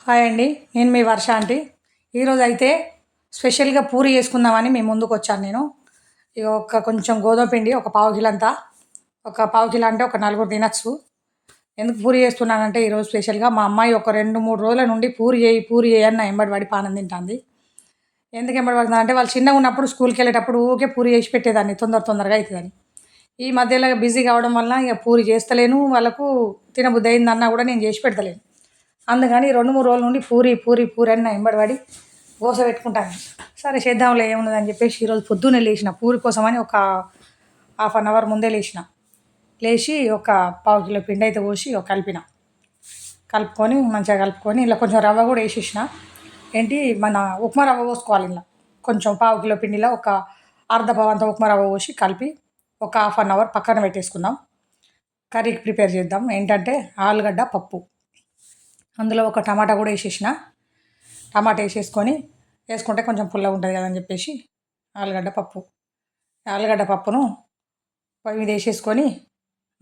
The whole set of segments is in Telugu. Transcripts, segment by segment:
హాయ్ అండి. నేను మీ వర్ష ఆంటీ. ఈరోజైతే స్పెషల్‌గా పూరి చేసుకుందామని మీ ముందుకొచ్చాను నేను. ఇగ కొంచెం గోధుమ పిండి ఒక పావు కిలో అంతా, ఒక పావు కిలో అంటే ఒక నలుగురు తినొచ్చు. ఎందుకు పూరి చేస్తున్నానంటే ఈరోజు స్పెషల్‌గా మా అమ్మాయి ఒక 2, 3 రోజుల నుండి పూరి చెయ్యి అని నా ఎంబడి పడి పానం తింటాంది. ఎందుకు ఎంబడి పడుతుందంటే వాళ్ళు చిన్నగున్నప్పుడు స్కూల్‌కెళ్ళేటప్పుడు ఊకే పూరి చేసి పెట్టేదాన్ని తొందరగా అయితదని. ఈ మధ్యలో బిజీ కావడం వలన ఇగ పూరి చేస్తలేను. వాళ్ళకు తినబుద్ధి అయిందన్నా కూడా నేను చేసి పెడతలేను. అందుకని 2, 3 రోజుల నుండి పూరి అని నా ఎంబడి పడి గోస పెట్టుకుంటాను. సరే చేద్దాంలే ఏమున్నదని చెప్పేసి ఈరోజు పొద్దున్నే లేచిన పూరి కోసమని ఒక హాఫ్ అన్ అవర్ ముందే లేచి ఒక పావు కిలో పిండి అయితే పోసి కలిపిన. కలుపుకొని మంచిగా కలుపుకొని ఇలా కొంచెం రవ్వ కూడా వేసేసిన. ఏంటి మన ఉప్మా రవ్వ పోసుకోవాలి ఇలా. కొంచెం పావు కిలో పిండిలో ఒక అర్ధ పావు అంత ఉప్మా రవ్వ పోసి కలిపి ఒక హాఫ్ అన్ అవర్ పక్కన పెట్టేసుకుందాం. కర్రీకి ప్రిపేర్ చేద్దాం. ఏంటంటే ఆలుగడ్డ, పప్పు. అందులో ఒక టమాటా కూడా వేసేసిన. టమాటా వేసుకుంటే కొంచెం పుల్లగా ఉంటుంది కదా అని చెప్పేసి ఆలుగడ్డ పప్పును పొయ్యి మీద వేసేసుకొని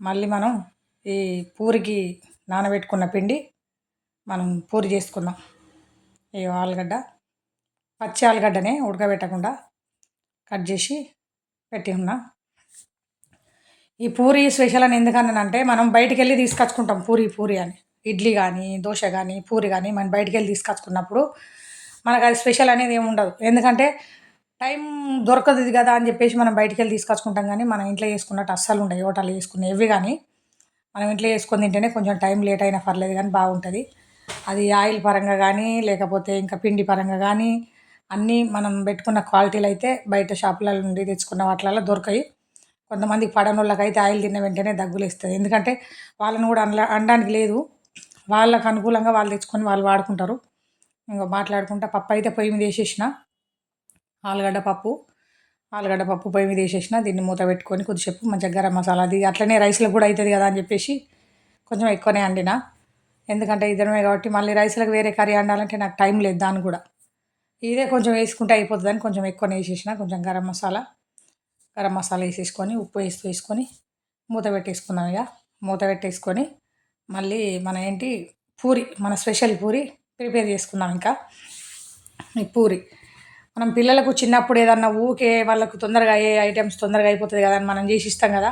మళ్ళీ మనం ఈ పూరికి నానబెట్టుకున్న పిండి మనం పూరి చేసుకుందాం. ఈ పచ్చి ఆలుగడ్డనే ఉడకబెట్టకుండా కట్ చేసి పెట్టి ఉన్నా. ఈ పూరి స్పెషల్ అని ఎందుకన్నానంటే మనం బయటికి వెళ్ళి తీసుకొచ్చుకుంటాం పూరి అని. ఇడ్లీ కానీ, దోశ కానీ, పూరి కానీ మనం బయటికి వెళ్ళి తీసుకొచ్చుకున్నప్పుడు మనకు అది స్పెషల్ అనేది ఏమి ఉండదు. ఎందుకంటే టైం దొరకదు కదా అని చెప్పేసి మనం బయటికి వెళ్ళి తీసుకొచ్చుకుంటాం. కానీ మనం ఇంట్లో చేసుకున్నట్టు అస్సలు ఉండవు. హోటల్లో చేసుకునేవి కానీ మనం ఇంట్లో చేసుకొని తింటేనే కొంచెం టైం లేట్ అయినా పర్లేదు కానీ బాగుంటుంది. అది ఆయిల్ పరంగా కానీ లేకపోతే ఇంకా పిండి పరంగా కానీ అన్నీ మనం పెట్టుకున్న క్వాలిటీలు అయితే బయట షాపుల నుండి తెచ్చుకున్న వాటిలలో దొరకాయి. కొంతమందికి పడనోళ్ళకైతే ఆయిల్ తిన్న వెంటనే దగ్గులేస్తుంది. ఎందుకంటే వాళ్ళని కూడా అనడానికి లేదు. వాళ్ళకు అనుకూలంగా వాళ్ళు తెచ్చుకొని వాళ్ళు వాడుకుంటారు. ఇంక మాట్లాడుకుంటా పప్పు అయితే పొయ్యి మీద వేసేసిన. ఆలుగడ్డ పప్పు పొయ్యి మీద వేసేసిన. దీన్ని మూత పెట్టుకొని కొద్దిసేపు మంచిగా గరం మసాలా అది అట్లనే రైస్లకు కూడా అవుతుంది కదా అని చెప్పేసి కొంచెం ఎక్కువనే వండిన. ఎందుకంటే ఇద్దరమే కాబట్టి మళ్ళీ రైస్లకు వేరే కర్రీ వండాలంటే నాకు టైం లేదు. దాన్ని కూడా ఇదే కొంచెం వేసుకుంటే అయిపోతుందని కొంచెం ఎక్కువనే వేసేసిన. కొంచెం గరం మసాలా వేసేసుకొని ఉప్పు వేసుకొని మూత పెట్టేసుకుందాం. ఇక మూత పెట్టేసుకొని మళ్ళీ మన స్పెషల్ పూరి ప్రిపేర్ చేసుకుందాం. ఇంకా ఈ పూరి మనం పిల్లలకు చిన్నప్పుడు ఏదన్నా ఊకే వాళ్ళకు తొందరగా అయ్యే ఐటమ్స్ తొందరగా అయిపోతుంది కదా అని మనం చేసి ఇస్తాం కదా.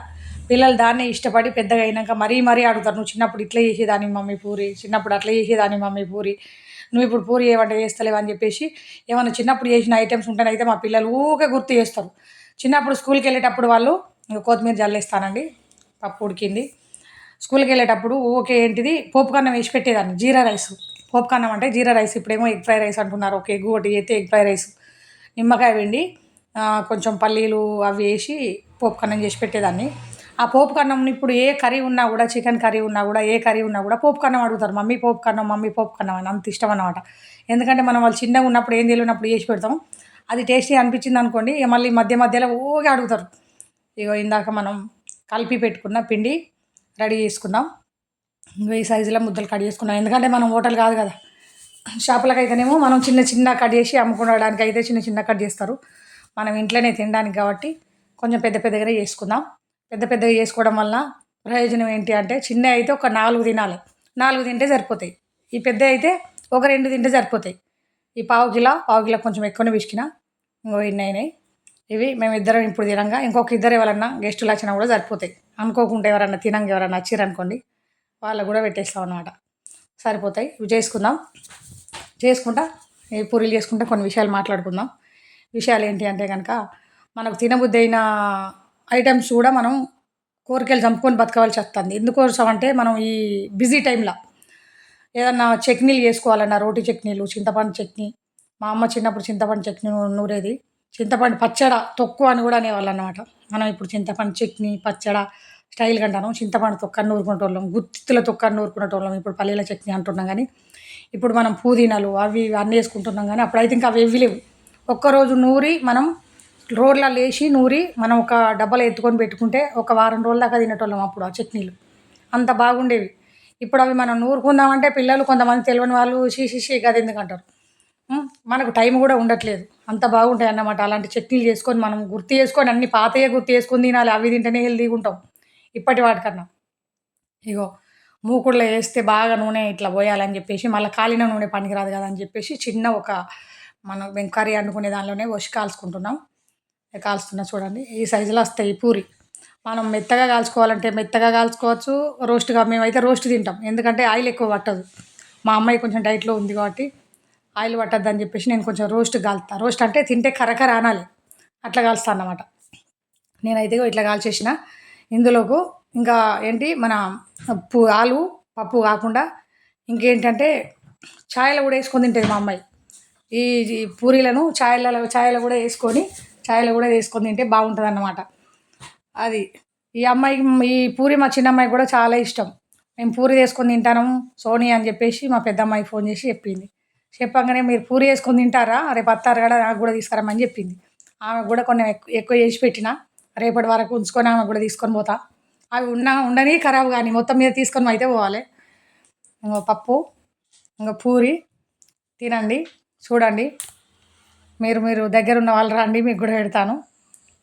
పిల్లలు దాన్నే ఇష్టపడి పెద్దగా అయినాక మరీ అడుగుతారు, నువ్వు చిన్నప్పుడు ఇట్లా చేసేదాన్ని మమ్మీ పూరి, చిన్నప్పుడు అట్లా చేసేదాన్ని మమ్మీ పూరి, నువ్వు ఇప్పుడు పూరి ఏమంటే చేస్తలేవు అని చెప్పేసి ఏమన్నా చిన్నప్పుడు చేసిన ఐటమ్స్ ఉంటేనైతే మా పిల్లలు ఊకే గుర్తు చేస్తారు. చిన్నప్పుడు స్కూల్కి వెళ్ళేటప్పుడు వాళ్ళు కొత్తిమీర జల్లేస్తానండి. పప్పు ఉడికింది. స్కూల్కి వెళ్ళేటప్పుడు ఊకే ఏంటిది పోపు కన్నం వేసి పెట్టేదాన్ని. జీరా రైస్, పోపు కన్నం అంటే జీరా రైస్. ఇప్పుడేమో ఎగ్ ఫ్రై రైస్ అంటున్నారు. ఒక ఎగ్ ఒకటి అయితే ఎగ్ ఫ్రై రైస్, నిమ్మకాయ పిండి కొంచెం పల్లీలు అవి వేసి పోపు కన్నం చేసి పెట్టేదాన్ని. ఆ పోపు కన్నం ఇప్పుడు ఏ కర్రీ ఉన్నా కూడా, చికెన్ కర్రీ ఉన్నా కూడా, ఏ కర్రీ ఉన్నా కూడా పోపు కన్నం అడుగుతారు. మమ్మీ పోపు కన్నం అని అంత ఇష్టం అన్నమాట. ఎందుకంటే మనం వాళ్ళు చిన్నగా ఉన్నప్పుడు ఏం తెలియనప్పుడు చేసి పెడతాం. అది టేస్టీ అనిపించింది అనుకోండి, మళ్ళీ మధ్యలో ఊగే అడుగుతారు. ఇగో ఇందాక మనం కలిపి పెట్టుకున్న పిండి రెడీ చేసుకుందాం. ఈ సైజులో ముద్దలు కట్ చేసుకున్నాం. ఎందుకంటే మనం హోటల్ కాదు కదా. షాపులకు అయితేనేమో మనం చిన్న కట్ చేసి అమ్ముకోవడానికి అయితే చిన్న కట్ చేస్తారు. మనం ఇంట్లోనే తినడానికి కాబట్టి కొంచెం పెద్దగానే చేసుకుందాం. పెద్దగా చేసుకోవడం వల్ల ప్రయోజనం ఏంటి అంటే చిన్నవి అయితే ఒక 4 తినాలి. 4 తింటే సరిపోతాయి. ఈ పెద్ద అయితే ఒక 2 తింటే సరిపోతాయి. ఈ పావు కిలో కొంచెం ఎక్కువనే పిసికిన. ఇన్ని అయినాయి. ఇవి మేమిద్దరం ఇప్పుడు తినంగా ఇంకొక ఇద్దరు ఎవరన్నా గెస్టులు వచ్చినా కూడా సరిపోతాయి. అనుకోకుండా ఎవరన్నా వచ్చిరనుకోండి, వాళ్ళకు కూడా పెట్టేస్తాం అన్నమాట. సరిపోతాయి. ఇవి చేసుకుంటా ఈ పూరీలు చేసుకుంటే కొన్ని విషయాలు మాట్లాడుకుందాం. విషయాలు ఏంటి అంటే కనుక మనకు తినబుద్ధి అయిన ఐటమ్స్ కూడా మనం కోరికలు చంపుకొని బతకవలసి వస్తుంది. ఎందుకోసం అంటే మనం ఈ బిజీ టైంలో ఏదన్నా చట్నీలు చేసుకోవాలన్నా, రోటి చట్నీలు, చింతపండు చట్నీ. మా అమ్మ చిన్నప్పుడు చింతపండు చట్నీ నూరేది. చింతపండు పచ్చడ, తొక్కు అని కూడా అనేవాళ్ళు అన్నమాట. మనం ఇప్పుడు చింతపండు చట్నీ, పచ్చడ స్టైల్గా అంటాను. చింతపండు తొక్కని నూరుకునేటోళ్ళం, గుత్తుల తొక్కని నూరుకునేటోళ్ళం. ఇప్పుడు పల్లీల చట్నీ అంటున్నాం. కానీ ఇప్పుడు మనం పుదీనాలు అవి అన్నీ వేసుకుంటున్నాం. కానీ అప్పుడైతే ఇంకా అవి లేవు. ఒక్కరోజు నూరి మనం రోడ్లలో వేసి మనం ఒక డబ్బాలో ఎత్తుకొని పెట్టుకుంటే ఒక వారం రోజుల దాకా తినేటోళ్ళం అప్పుడు ఆ చట్నీలు. అంత బాగుండేవి. ఇప్పుడు అవి మనం నూరుకుందామంటే పిల్లలు కొంతమంది తెలియని వాళ్ళు షీ గది ఎందుకంటారు. మనకు టైం కూడా ఉండట్లేదు. అంత బాగుంటాయి అన్నమాట. అలాంటి చట్నీలు చేసుకొని మనం గుర్తు చేసుకొని అన్ని పాతయే గుర్తు చేసుకొని తినాలి. అవి తింటేనే హెల్తీగా ఉంటాం ఇప్పటి వాటికన్నా. ఇగో మూకుడులో వేస్తే బాగా నూనె ఇట్లా పోయాలని చెప్పేసి మళ్ళీ కాలిన నూనె పనికిరాదు కదా అని చెప్పేసి చిన్న ఒక మనం మేము కర్రీ వండుకునే దానిలోనే పోసి కాల్చుకుంటున్నాం. కాల్స్తున్నా చూడండి. ఈ సైజులో వస్తాయి పూరి. మనం మెత్తగా కాల్చుకోవాలంటే మెత్తగా కాల్చుకోవచ్చు. రోస్ట్‌గా మేమైతే రోస్ట్ తింటాం. ఎందుకంటే ఆయిల్ ఎక్కువ పట్టదు. మా అమ్మాయి కొంచెం డైట్‌లో ఉంది కాబట్టి ఆయిల్ పట్టద్దని చెప్పేసి నేను కొంచెం రోస్ట్ కాలుస్తా. రోస్ట్ అంటే తింటే కరకర అనాలి. అట్లా కాలుస్తా అన్నమాట. నేనైతే ఇగో ఇట్లా కాల్చేసిన. ఇందులోకు ఇంకా ఏంటి మన ఆలు, పప్పు కాకుండా ఇంకేంటంటే చాయలో కూడా వేసుకొని తింటది మా అమ్మాయి. ఈ ఈ పూరీలను చాయలో కూడా వేసుకొని తింటే బాగుంటుందన్నమాట. అది. ఈ అమ్మాయికి ఈ పూరి మా చిన్నమ్మాయికి కూడా చాలా ఇష్టం. మేము పూరి చేసుకొని తింటాను సోని అని చెప్పేసి మా పెద్దమ్మాయికి ఫోన్ చేసి చెప్పింది. చెప్పంగానే మీరు పూరి చేసుకొని తింటారా? రేపు వస్తారు కదా నాకు కూడా తీసుకురమ్మని చెప్పింది. ఆమెకు కూడా కొన్ని ఎక్కువ చేసి పెట్టిన. రేపటి వరకు ఉంచుకొని ఆమెకు కూడా తీసుకొని పోతా. అవి ఉండని ఖరాబ్ కాని మొత్తం మీద తీసుకొని అయితే పోవాలి. ఇంగో పప్పు, ఇంగో పూరి తినండి, చూడండి. మీరు దగ్గరున్న వాళ్ళు రండి మీకు కూడా పెడతాను.